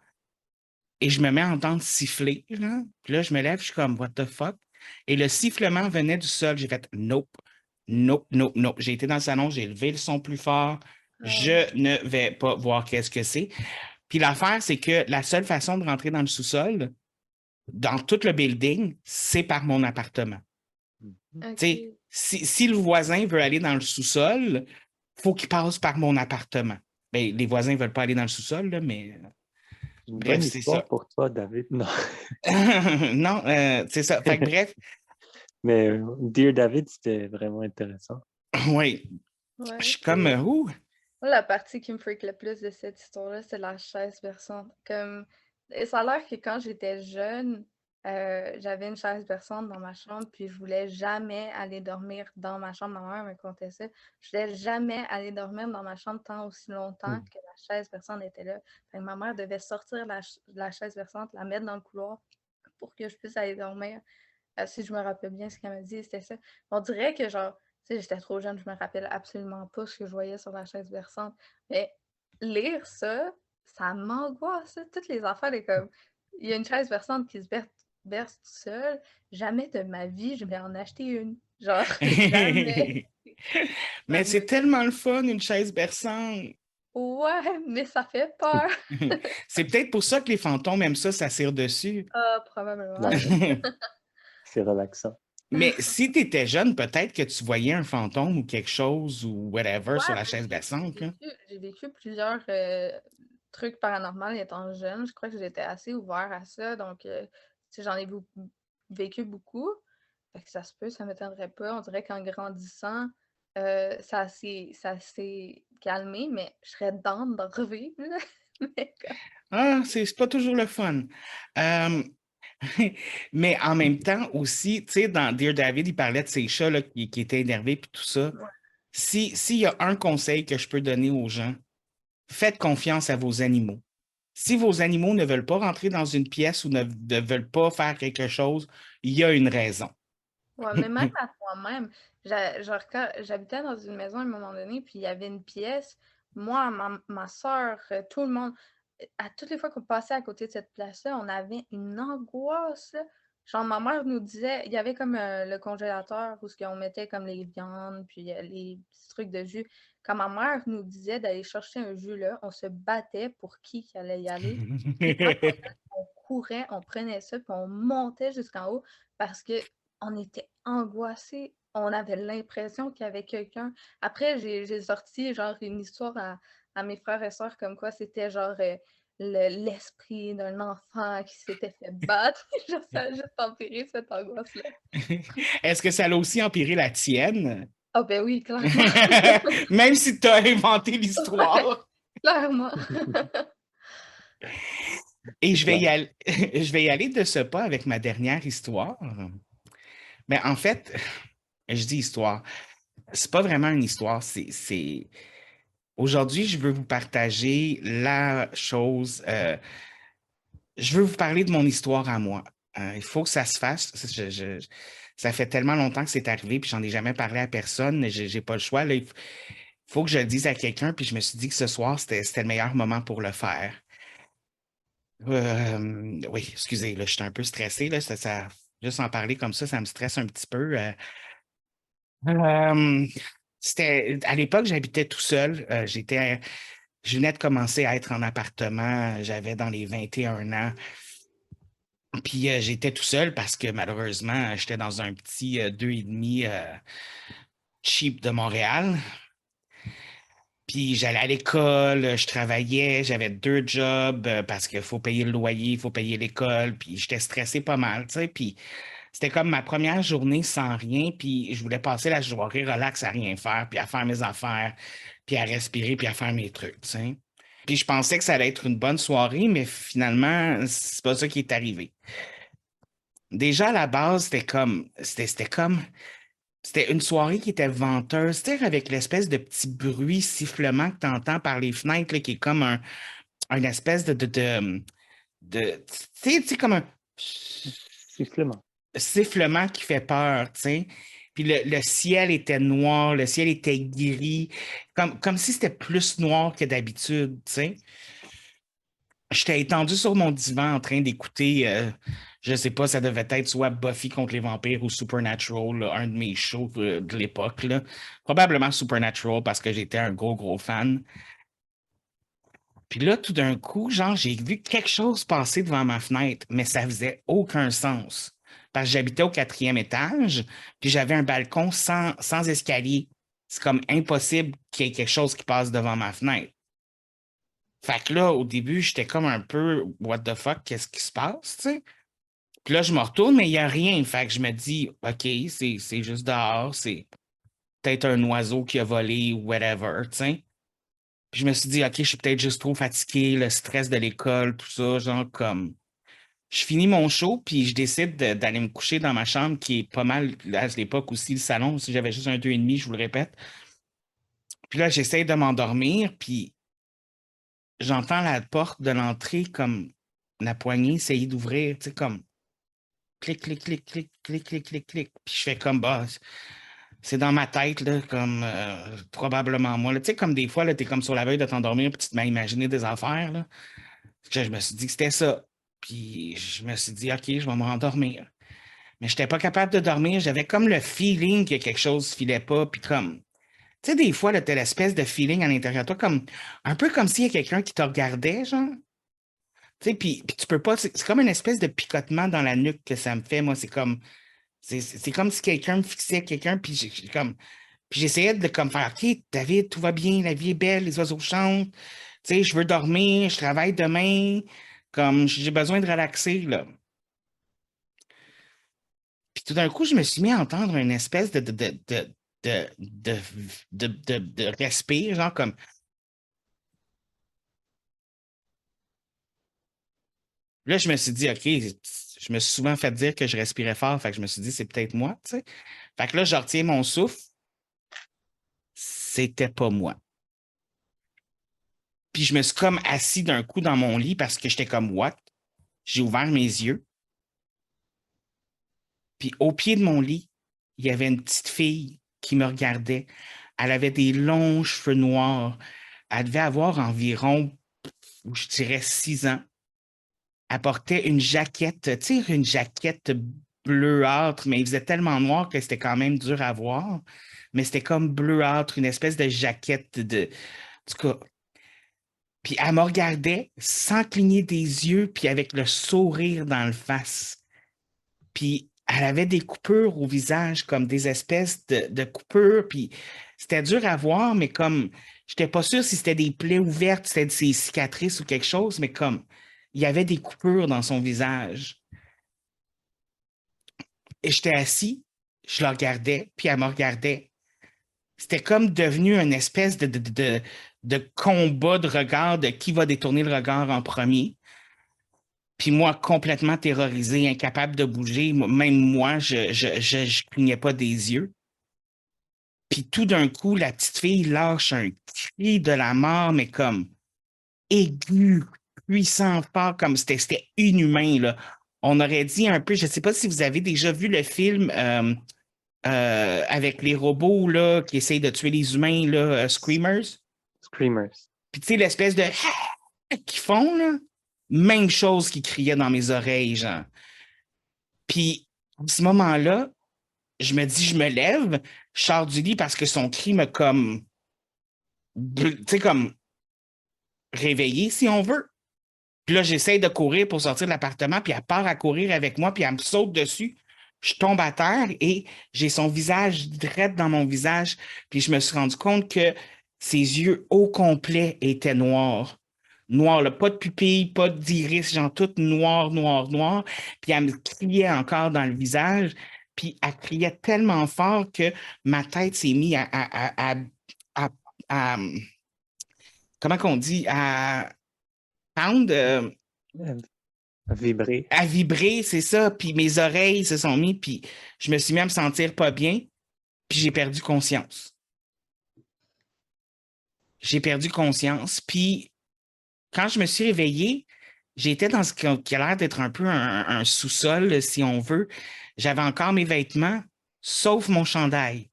Et je me mets à entendre siffler, là. Puis là, je me lève, je suis comme, what the fuck? Et le sifflement venait du sol. J'ai fait, nope, nope, nope, nope. J'ai été dans le salon, j'ai levé le son plus fort. Je ne vais pas voir qu'est-ce que c'est. Puis l'affaire, c'est que la seule façon de rentrer dans le sous-sol, dans tout le building, c'est par mon appartement. Okay. Si le voisin veut aller dans le sous-sol, il faut qu'il passe par mon appartement. Ben, les voisins ne veulent pas aller dans le sous-sol, là, mais... Une Bref, bonne c'est histoire ça. pour toi, David. Non. Non, c'est ça. Fait que bref. Mais Dear David, c'était vraiment intéressant. Oui. Ouais. Je suis comme, ouh. Moi, la partie qui me freak le plus de cette histoire-là, c'est la chaise berçante. Et ça a l'air que quand j'étais jeune, j'avais une chaise berçante dans ma chambre, puis je voulais jamais aller dormir dans ma chambre. Ma mère me contait ça. Je voulais jamais aller dormir dans ma chambre tant aussi longtemps que la chaise berçante était là. Fait que ma mère devait sortir la chaise berçante, la mettre dans le couloir pour que je puisse aller dormir. Si je me rappelle bien ce qu'elle m'a dit, c'était ça. On dirait que genre, tu sais, j'étais trop jeune, je me rappelle absolument pas ce que je voyais sur la chaise berçante. Mais lire ça, ça m'angoisse. Toutes les affaires, comme, il y a une chaise berçante qui se berce toute seule. Jamais de ma vie, je vais en acheter une. Genre, jamais. Mais c'est tellement le fun, une chaise berçante. Ouais, mais ça fait peur. C'est peut-être pour ça que les fantômes aiment ça s'asseoir dessus. Ah, probablement. Ouais, c'est relaxant. Mais si tu étais jeune, peut-être que tu voyais un fantôme ou quelque chose ou whatever sur Ouais, la mais chaise berçante, là. j'ai vécu plusieurs trucs paranormaux étant jeune. Je crois que j'étais assez ouvert à ça. Donc, tu sais, j'en ai vécu beaucoup. Fait que ça se peut, ça ne m'étonnerait pas. On dirait qu'en grandissant, ça s'est calmé, mais je serais down d'en revivre, là. Mais Ah, c'est pas toujours le fun. Euh, mais en même temps aussi, tu sais, dans Dear David, il parlait de ses chats là, qui étaient énervés puis tout ça. ouais. S'il y a un conseil que je peux donner aux gens, faites confiance à vos animaux. Si vos animaux ne veulent pas rentrer dans une pièce ou ne veulent pas faire quelque chose, il y a une raison. Ouais, mais même à moi-même, genre, quand j'habitais dans une maison à un moment donné, puis il y avait une pièce, moi, ma soeur, tout le monde, à toutes les fois qu'on passait à côté de cette place-là, on avait une angoisse, là. Genre, ma mère nous disait, il y avait comme le congélateur où on mettait comme les viandes, puis les petits trucs de jus. Quand ma mère nous disait d'aller chercher un jus là, on se battait pour qui allait y aller. Puis quand on courait, on prenait ça, puis on montait jusqu'en haut parce que on était angoissés. On avait l'impression qu'il y avait quelqu'un. Après, j'ai sorti genre une histoire à mes frères et sœurs comme quoi c'était genre l'esprit d'un enfant qui s'était fait battre. Genre, ça a juste empiré cette angoisse-là. Est-ce que ça a aussi empiré la tienne? Ah ben oui, clairement. Même si tu as inventé l'histoire. Clairement. Et C'est je vais clair. je vais y aller de ce pas avec ma dernière histoire. Mais en fait, je dis histoire. C'est pas vraiment une histoire, Aujourd'hui, je veux vous partager la chose. Je veux vous parler de mon histoire à moi. Il faut que ça se fasse. Ça fait tellement longtemps que c'est arrivé, puis j'en ai jamais parlé à personne. J'ai pas le choix. Là. Il faut que je le dise à quelqu'un, puis je me suis dit que ce soir, c'était le meilleur moment pour le faire. Oui, excusez, là, je suis un peu stressé. Là, juste en parler comme ça me stresse un petit peu. Euh, à l'époque, j'habitais tout seul. Je venais de commencer à être en appartement. J'avais dans les 21 ans. Puis j'étais tout seul parce que malheureusement, j'étais dans un petit 2,5 cheap de Montréal. Puis j'allais à l'école, je travaillais, j'avais 2 jobs parce qu'il faut payer le loyer, il faut payer l'école. Puis j'étais stressé pas mal, tu sais. Puis c'était comme ma première journée sans rien. Puis je voulais passer la journée relax à rien faire, puis à faire mes affaires, puis à respirer, puis à faire mes trucs, tu sais. Puis je pensais que ça allait être une bonne soirée, mais finalement, c'est pas ça qui est arrivé. Déjà, à la base, c'était une soirée qui était venteuse, c'est-à-dire avec l'espèce de petit bruit sifflement que tu entends par les fenêtres, là, qui est comme un espèce tu sais, comme un Sifflement. sifflement qui fait peur, tu sais. Puis le ciel était noir, le ciel était gris, comme si c'était plus noir que d'habitude, tu sais. J'étais étendu sur mon divan en train d'écouter, je sais pas, ça devait être soit Buffy contre les vampires ou Supernatural, là, un de mes shows de l'époque, là. Probablement Supernatural parce que j'étais un gros fan. Puis là, tout d'un coup, genre, j'ai vu quelque chose passer devant ma fenêtre, mais ça faisait aucun sens. Parce que j'habitais au 4e étage, puis j'avais un balcon sans escalier. C'est comme impossible qu'il y ait quelque chose qui passe devant ma fenêtre. Fait que là, au début, j'étais comme un peu what the fuck, qu'est-ce qui se passe, tu sais? Puis là, je me retourne, mais il n'y a rien. Fait que je me dis, OK, c'est juste dehors, c'est peut-être un oiseau qui a volé ou whatever, tu sais. Puis je me suis dit, OK, je suis peut-être juste trop fatigué, le stress de l'école, tout ça, genre comme. Je finis mon show, puis je décide d'aller me coucher dans ma chambre, qui est pas mal, à l'époque aussi, le salon, si j'avais juste un 2,5, je vous le répète. Puis là, j'essaie de m'endormir, puis j'entends la porte de l'entrée comme la poignée essayer d'ouvrir, tu sais, comme clic, clic, clic, clic, clic, clic, clic, clic. Puis je fais comme, bah, c'est dans ma tête, là, comme probablement moi. Tu sais, comme des fois, là, t'es comme sur la veille de t'endormir, puis tu te mets à imaginer des affaires, là. Je me suis dit que c'était ça. Puis je me suis dit, OK, je vais me rendormir. mais je n'étais pas capable de dormir. J'avais comme le feeling que quelque chose ne filait pas. Puis comme, tu sais, des fois, tu as l'espèce de feeling à l'intérieur de toi, comme, un peu comme s'il y a quelqu'un qui te regardait, genre. Tu sais, puis tu peux pas, c'est comme une espèce de picotement dans la nuque que ça me fait. Moi, c'est comme si quelqu'un me fixait quelqu'un, puis puis j'essayais de comme faire, OK, David, tout va bien, la vie est belle, les oiseaux chantent, tu sais, je veux dormir, je travaille demain, comme j'ai besoin de relaxer, là. Puis tout d'un coup, je me suis mis à entendre une espèce de respire, genre comme. Là, je me suis dit, OK, je me suis souvent fait dire que je respirais fort, fait que je me suis dit, c'est peut-être moi, tu sais. Fait que là, je retiens mon souffle. C'était pas moi. Puis je me suis comme assis d'un coup dans mon lit parce que j'étais comme, what? J'ai ouvert mes yeux. Puis au pied de mon lit, il y avait une petite fille qui me regardait. Elle avait des longs cheveux noirs. Elle devait avoir environ, je dirais, 6 ans. Elle portait une jaquette, tu sais, une jaquette bleuâtre, mais il faisait tellement noir que c'était quand même dur à voir. Mais c'était comme bleuâtre, une espèce de jaquette de. En tout cas. Puis elle me regardait sans cligner des yeux, puis avec le sourire dans le face. Puis elle avait des coupures au visage, comme des espèces de coupures. Puis c'était dur à voir, mais comme, j'étais pas sûr si c'était des plaies ouvertes, c'était des cicatrices ou quelque chose, mais comme, il y avait des coupures dans son visage. Et j'étais assis, je la regardais, puis elle me regardait. C'était comme devenu une espèce de combat de regard de qui va détourner le regard en premier. Puis moi, complètement terrorisé, incapable de bouger, même moi, je clignais pas des yeux. Puis tout d'un coup, la petite fille lâche un cri de la mort, mais comme aigu, puissant, fort, comme c'était inhumain, là. On aurait dit un peu, je ne sais pas si vous avez déjà vu le film avec les robots là, qui essayent de tuer les humains, là, Screamers. Screamers. Puis tu sais, l'espèce de qu'ils font, là, même chose qu'ils criaient dans mes oreilles, genre. Puis, à ce moment-là, je me dis, je me lève, je sors du lit parce que son cri me comme, tu sais, comme réveillé, si on veut. Puis là, j'essaie de courir pour sortir de l'appartement, puis elle part à courir avec moi, puis elle me saute dessus. Je tombe à terre et j'ai son visage direct dans mon visage. Puis je me suis rendu compte que ses yeux au complet étaient noirs. Noirs, là, pas de pupille, pas d'iris, genre tout noir, noir, noir. Puis elle me criait encore dans le visage. Puis elle criait tellement fort que ma tête s'est mise à- à- comment qu'on dit, à pound, Vibrer. à vibrer, c'est ça. Puis mes oreilles se sont mis, puis je me suis mis à me sentir pas bien, puis j'ai perdu conscience. J'ai perdu conscience, puis quand je me suis réveillé, j'étais dans ce qui a l'air d'être un peu un sous-sol, si on veut. J'avais encore mes vêtements, sauf mon chandail.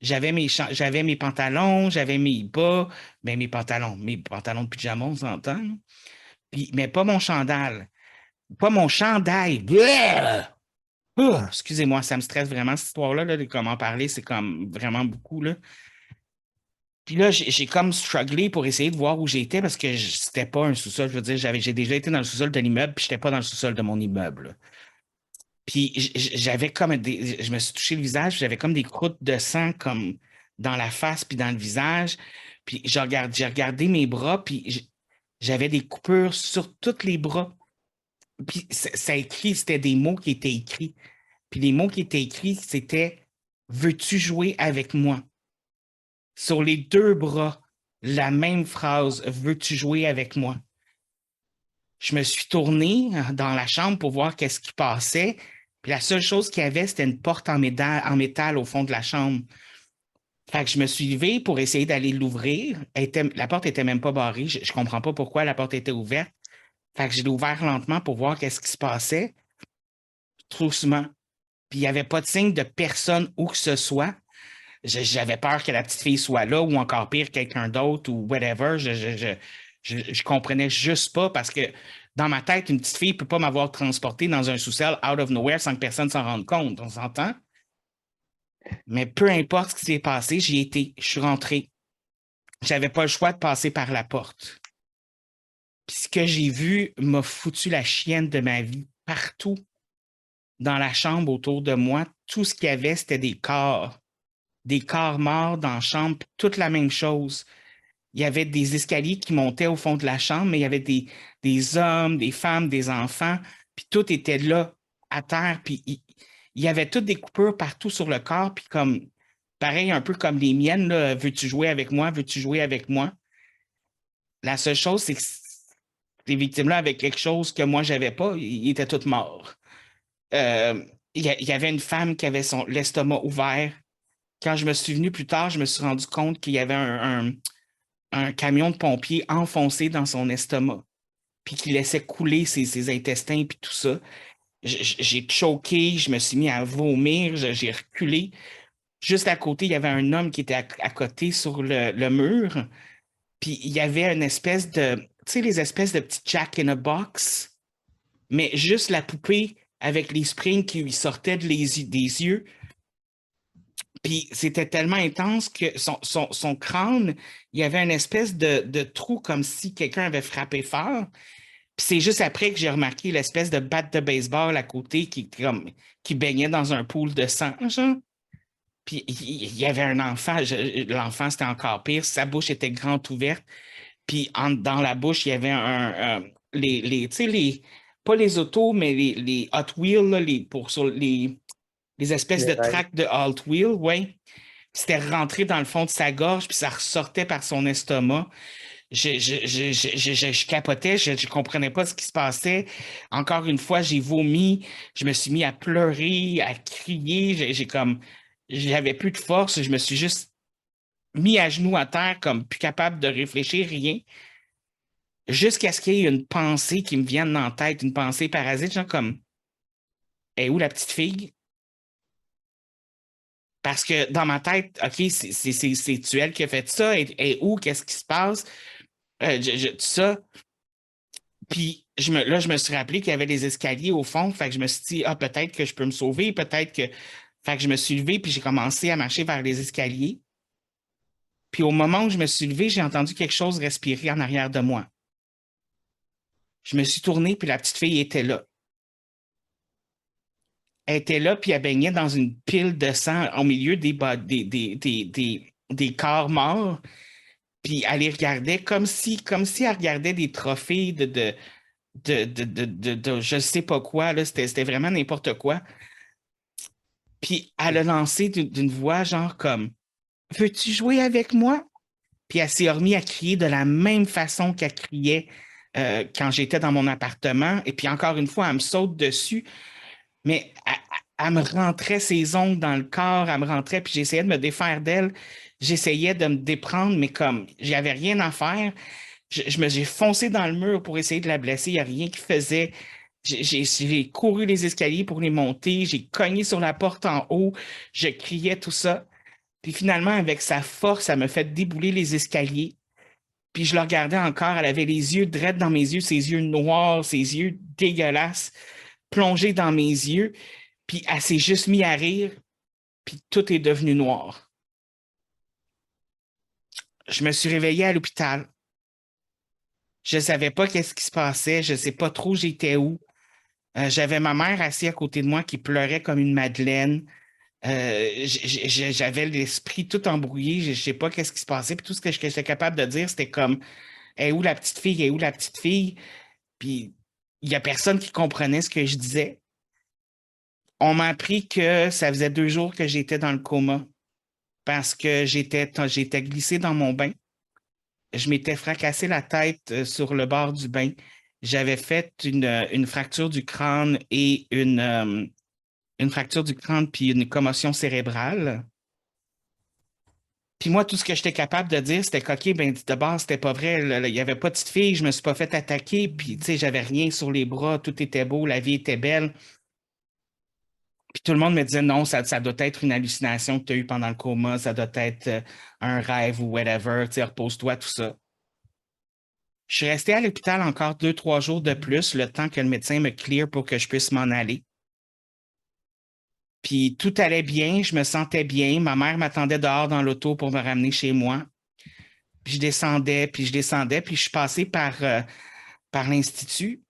J'avais mes pantalons, j'avais mes bas, ben mes pantalons de pyjama, on s'entend. Là. Puis, mais pas mon chandail. Pas mon chandail. Bleh! Excusez-moi, ça me stresse vraiment cette histoire-là, là, de comment parler, c'est comme vraiment beaucoup. Là. Puis là, j'ai comme strugglé pour essayer de voir où j'étais parce que c'était pas un sous-sol. Je veux dire, j'ai déjà été dans le sous-sol de l'immeuble, puis j'étais pas dans le sous-sol de mon immeuble. Là. Puis j'avais comme je me suis touché le visage, j'avais comme des croûtes de sang comme dans la face puis dans le visage. Puis j'ai regardé mes bras, puis j'avais des coupures sur tous les bras. Puis ça écrit, c'était des mots qui étaient écrits. Puis les mots qui étaient écrits, c'était veux-tu jouer avec moi? Sur les 2 bras, la même phrase, veux-tu jouer avec moi? Je me suis tourné dans la chambre pour voir qu'est-ce qui passait. Puis la seule chose qu'il y avait, c'était une porte en métal au fond de la chambre. Fait que je me suis levé pour essayer d'aller l'ouvrir. La porte était même pas barrée. Je comprends pas pourquoi la porte était ouverte. Fait que je l'ai ouvert lentement pour voir qu'est-ce qui se passait. Troussement. Puis il n'y avait pas de signe de personne où que ce soit. J'avais peur que la petite fille soit là ou encore pire, quelqu'un d'autre ou whatever. Je comprenais juste pas parce que dans ma tête, une petite fille ne peut pas m'avoir transporté dans un sous-sol out of nowhere sans que personne s'en rende compte. On s'entend? Mais peu importe ce qui s'est passé, j'y étais. Je suis rentré. J'avais pas le choix de passer par la porte. Puis ce que j'ai vu m'a foutu la chienne de ma vie partout dans la chambre autour de moi. Tout ce qu'il y avait, c'était des corps. Des corps morts dans la chambre, toute la même chose. Il y avait des escaliers qui montaient au fond de la chambre, mais il y avait des hommes, des femmes, des enfants, puis tout était là, à terre, puis il y avait toutes des coupures partout sur le corps, puis comme, pareil, un peu comme les miennes, là, veux-tu jouer avec moi, veux-tu jouer avec moi? La seule chose, c'est que ces victimes-là avaient quelque chose que moi, j'avais pas, ils étaient toutes morts. Il y avait une femme qui avait l'estomac ouvert. Quand je me suis venu plus tard, je me suis rendu compte qu'il y avait un camion de pompiers enfoncé dans son estomac, puis qui laissait couler ses intestins, puis tout ça. J'ai choqué, je me suis mis à vomir, j'ai reculé. Juste à côté, il y avait un homme qui était à côté sur le mur, puis il y avait une espèce de, tu sais, les espèces de petits Jack in a Box, mais juste la poupée avec les springs qui lui sortaient des yeux. Puis c'était tellement intense que son crâne, il y avait une espèce de trou comme si quelqu'un avait frappé fort. Puis c'est juste après que j'ai remarqué l'espèce de batte de baseball à côté qui baignait dans un pool de sang, genre. Puis il y avait un enfant, l'enfant c'était encore pire, sa bouche était grande ouverte. Puis dans la bouche, il y avait tu sais, pas les autos, mais les Hot Wheels, là, les espèces de tracks de Hot Wheels, ouais. C'était rentré dans le fond de sa gorge, puis ça ressortait par son estomac. Je capotais, je ne comprenais pas ce qui se passait. Encore une fois, j'ai vomi, je me suis mis à pleurer, à crier. J'avais plus de force, je me suis juste mis à genoux à terre, comme plus capable de réfléchir, rien. Jusqu'à ce qu'il y ait une pensée qui me vienne en tête, une pensée parasite, genre comme, est où la petite fille? Parce que dans ma tête, OK, c'est elle qui a fait ça, et où, qu'est-ce qui se passe? Tout ça. Puis là, je me suis rappelé qu'il y avait des escaliers au fond. Fait que je me suis dit, peut-être que je peux me sauver, peut-être que. Fait que je me suis levé, puis j'ai commencé à marcher vers les escaliers. Puis au moment où je me suis levé, j'ai entendu quelque chose respirer en arrière de moi. Je me suis tourné, puis la petite fille était là. Elle était là, puis elle baignait dans une pile de sang au milieu des corps morts. Puis elle les regardait comme si elle regardait des trophées de je ne sais pas quoi. Là, c'était vraiment n'importe quoi. Puis elle a lancé d'une voix genre comme veux-tu jouer avec moi? Puis elle s'est remise à crier de la même façon qu'elle criait quand j'étais dans mon appartement. Et puis encore une fois, elle me saute dessus. Mais elle me rentrait ses ongles dans le corps, elle me rentrait, puis j'essayais de me défaire d'elle. J'essayais de me déprendre, mais comme j'avais rien à faire, j'ai foncé dans le mur pour essayer de la blesser. Il n'y a rien qui faisait. J'ai couru les escaliers pour les monter. J'ai cogné sur la porte en haut. Je criais tout ça. Puis finalement, avec sa force, elle me fait débouler les escaliers. Puis je la regardais encore. Elle avait les yeux drettes dans mes yeux, ses yeux noirs, ses yeux dégueulasses, plongés dans mes yeux. Puis elle s'est juste mise à rire. Puis tout est devenu noir. Je me suis réveillé à l'hôpital. Je ne savais pas qu'est-ce qui se passait. Je ne sais pas trop j'étais où. J'avais ma mère assise à côté de moi qui pleurait comme une madeleine. J'avais l'esprit tout embrouillé. Je ne sais pas qu'est-ce qui se passait. Puis tout ce que j'étais capable de dire, c'était comme est où la petite fille? Est où la petite fille? Puis il n'y a personne qui comprenait ce que je disais. On m'a appris que ça faisait 2 jours que j'étais dans le coma parce que j'étais glissé dans mon bain. Je m'étais fracassé la tête sur le bord du bain. J'avais fait une fracture du crâne et une fracture du crâne puis une commotion cérébrale. Puis moi, tout ce que j'étais capable de dire, c'était qu'OK, ben de base, c'était pas vrai. Il n'y avait pas de petite fille, je me suis pas fait attaquer, puis tu sais, j'avais rien sur les bras, tout était beau, la vie était belle. Puis tout le monde me disait non, ça doit être une hallucination que tu as eue pendant le coma, ça doit être un rêve ou whatever, tu sais, repose-toi, tout ça. Je suis resté à l'hôpital encore 2-3 jours de plus, le temps que le médecin me clear pour que je puisse m'en aller. Puis tout allait bien, je me sentais bien. Ma mère m'attendait dehors dans l'auto pour me ramener chez moi. Puis je descendais, puis je suis passé par l'Institut.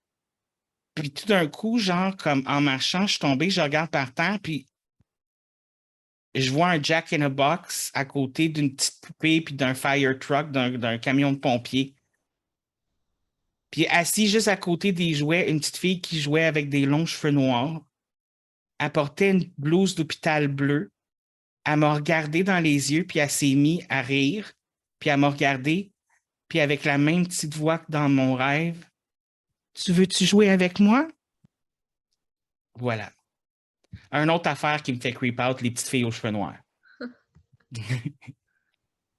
Puis tout d'un coup, genre, comme en marchant, je suis tombé, je regarde par terre, puis je vois un Jack in a Box à côté d'une petite poupée, puis d'un fire truck, d'un camion de pompier. Puis assis juste à côté des jouets, une petite fille qui jouait avec des longs cheveux noirs. Elle portait une blouse d'hôpital bleue. Elle m'a regardé dans les yeux, puis elle s'est mise à rire. Puis elle m'a regardé, puis avec la même petite voix que dans mon rêve, « Tu veux-tu jouer avec moi? » Voilà. Une autre affaire qui me fait creep out, les petites filles aux cheveux noirs.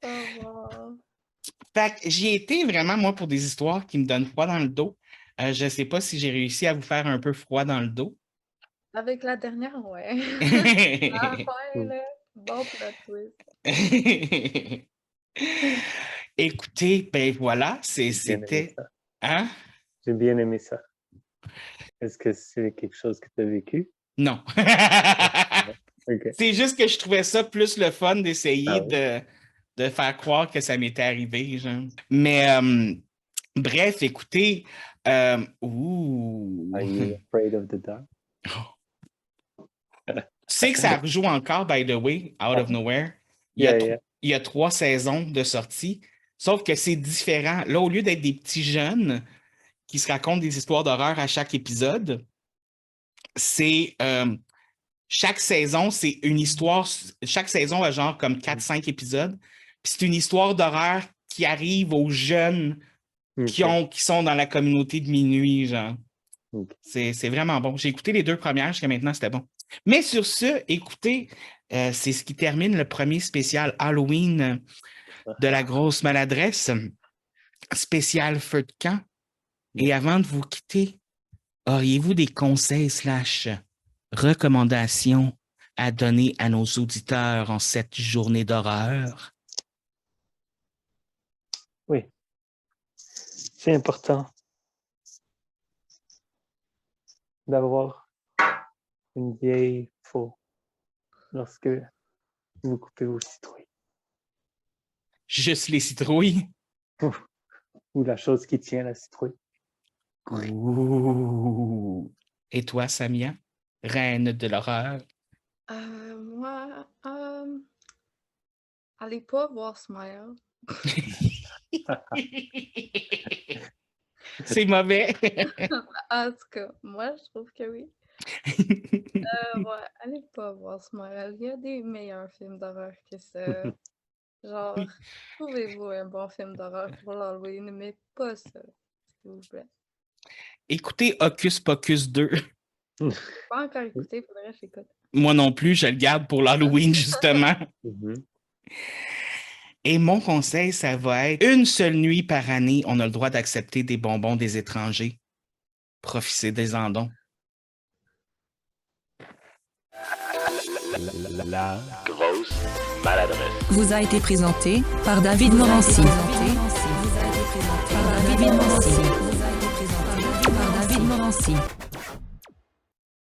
Oh, wow. Fait que j'y ai été vraiment, moi, pour des histoires qui me donnent froid dans le dos. Je ne sais pas si j'ai réussi à vous faire un peu froid dans le dos. Avec la dernière, ouais. Ah ouais, là. Bon plot twist. Écoutez, ben voilà, J'ai bien aimé c'était... ça. Hein? J'ai bien aimé ça. Est-ce que c'est quelque chose que tu as vécu? Non. OK. C'est juste que je trouvais ça plus le fun d'essayer Ah oui. de faire croire que ça m'était arrivé, genre. Mais bref, écoutez, ouh. Are you afraid of the dark? Tu sais que ça rejoue encore, by the way, Out of Nowhere. Il y a 3 saisons de sortie, sauf que c'est différent. Là, au lieu d'être des petits jeunes qui se racontent des histoires d'horreur à chaque épisode, c'est... chaque saison, c'est une histoire... Chaque saison a genre comme 4-5 épisodes. Puis c'est une histoire d'horreur qui arrive aux jeunes qui sont dans la communauté de minuit, genre. C'est vraiment bon. J'ai écouté les 2 premières, jusqu'à maintenant, c'était bon. Mais sur ce, écoutez, c'est ce qui termine le premier spécial Halloween de la grosse maladresse, spécial feu de camp. Et avant de vous quitter, auriez-vous des conseils / recommandations à donner à nos auditeurs en cette journée d'horreur? Oui. C'est important d'avoir une vieille faux lorsque vous coupez vos citrouilles. Juste les citrouilles? Ou la chose qui tient la citrouille. Ouh. Et toi, Samia, reine de l'horreur? Moi, allez pas voir Smile. C'est mauvais. En tout cas, moi, je trouve que oui. Ouais, allez pas voir Smile. Il y a des meilleurs films d'horreur que ça. Genre, trouvez-vous un bon film d'horreur pour l'Halloween, mais pas ça, s'il vous plaît. Écoutez Hocus Pocus 2. Pas encore écouté, faudrait que j'écoute. Moi non plus, je le garde pour l'Halloween, justement. Et mon conseil, ça va être une seule nuit par année, on a le droit d'accepter des bonbons des étrangers. Profitez-en donc. La grosse maladresse. Vous a été présenté par David Morancy. David Morancy.